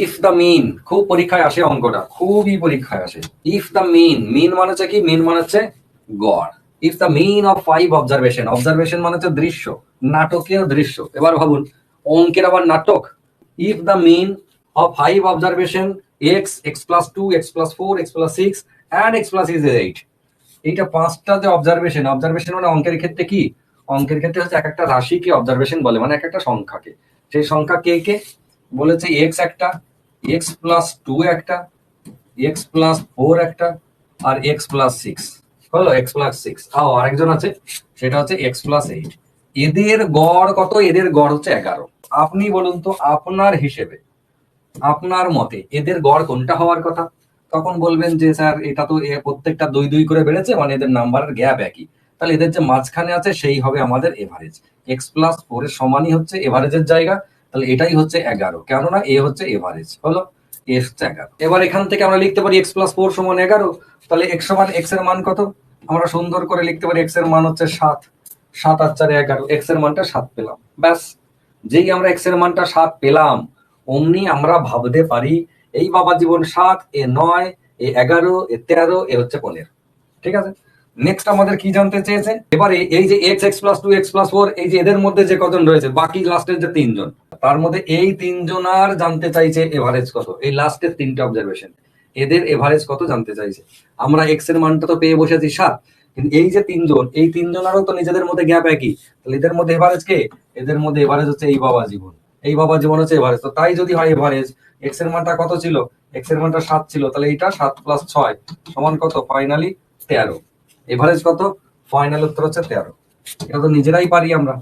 If the মিন, খুব পরীক্ষায় আসে অঙ্কটা, খুবই পরীক্ষায় আসে। ইফ দ্য মিন, মিন মানে হচ্ছে কি, মিন মানে হচ্ছে গড়। If the mean of 5 observation, observation মানে হচ্ছে দৃশ্য, নাটকের দৃশ্য। এবার ভাবুন, অঙ্কের আবার নাটক। If the mean of 5 observation x, x plus 2, x plus 4, x plus 6 and x plus 8, এইটা পাঁচটা যে অবজারভেশন, অবজারভেশন মানে অঙ্কের ক্ষেত্রে কি, অঙ্কের ক্ষেত্রে হচ্ছে এক একটা রাশিকে অবজারভেশন বলে, মানে এক একটা সংখ্যাকে। সেই সংখ্যা কে কে বলেছে, এক্স একটা, এক্স প্লাস 2 একটা, এক্স প্লাস 4 একটা, আর এক্স প্লাস 6 হলো, এক্স প্লাস 6। আরেকজন আছে, সেটা হচ্ছে এক্স প্লাস 8। এদের গড় কত? এদের গড় হচ্ছে 11। আপনি বলুন তো, আপনার হিসেবে, আপনার মতে এদের গড় কোনটা হওয়ার কথা? তখন বলবেন যে স্যার এটা তো প্রত্যেকটা 2 2 করে বেড়েছে, মানে এদের নাম্বারের গ্যাপ একই, তাহলে এদের যে মাঝখানে আছে সেই হবে আমাদের এভারেজ। এক্স প্লাস 4 এর সমানই হচ্ছে এভারেজের জায়গা, তাহলে এটাই হচ্ছে 11, কেননা এ হচ্ছে এভারেজ, হলো এ হচ্ছে 11। এবার এখান থেকে আমরা লিখতে পারি এক্স প্লাস 4 সমান 11। তাহলে এক্স সমান, এক্স এর মান কত? আমরা সুন্দর করে লিখতে পারি, এক্স এর মান হচ্ছে 7, 7 আর 4 11, এক্স এর মানটা 7 পেলাম, ব্যাস। যেই আমরা এক্স এর মানটা 7 পেলাম, অমনি আমরা ভাবতে পারি এই বাবা জীবন 7, এ 9, এ 11, এ 13, এ হচ্ছে 15। ঠিক আছে, নেক্সট আমাদের কি জানতে চেয়েছে এবারে, এই যে x, x plus 2, x plus 4, এই যে এদের মধ্যে যে কজন রয়েছে, বাকি লাস্টের যে 3 জন, তার মধ্যে এই 3 জন আর জানতে চাইছে এভারেজ কত, এই লাস্টের 3টে অবজারভেশন, এদের এভারেজ কত জানতে চাইছে। আমরা এক্স এর মানটা তো পেয়ে বসেছি 7, কিন্তু এই যে 3 জন, এই 3জনেরও তো নিজেদের মধ্যে গ্যাপ একই, তাহলে এদের মধ্যে এভারেজ কে? এদের মধ্যে এভারেজ হচ্ছে এই বাবা জীবন, এই বাবা জীবন হচ্ছে এভারেজ। তো তাই যদি হয় এভারেজ, এক্স এর মানটা কত ছিল? এক্স এর মানটা 7 ছিল, তাহলে এইটা 7 প্লাস 6 সমান কত? ফাইনালি 13। এভারেজ কত? ফাইনাল উত্তর হচ্ছে 13। এটা তো নিজেরাই পারি আমরা।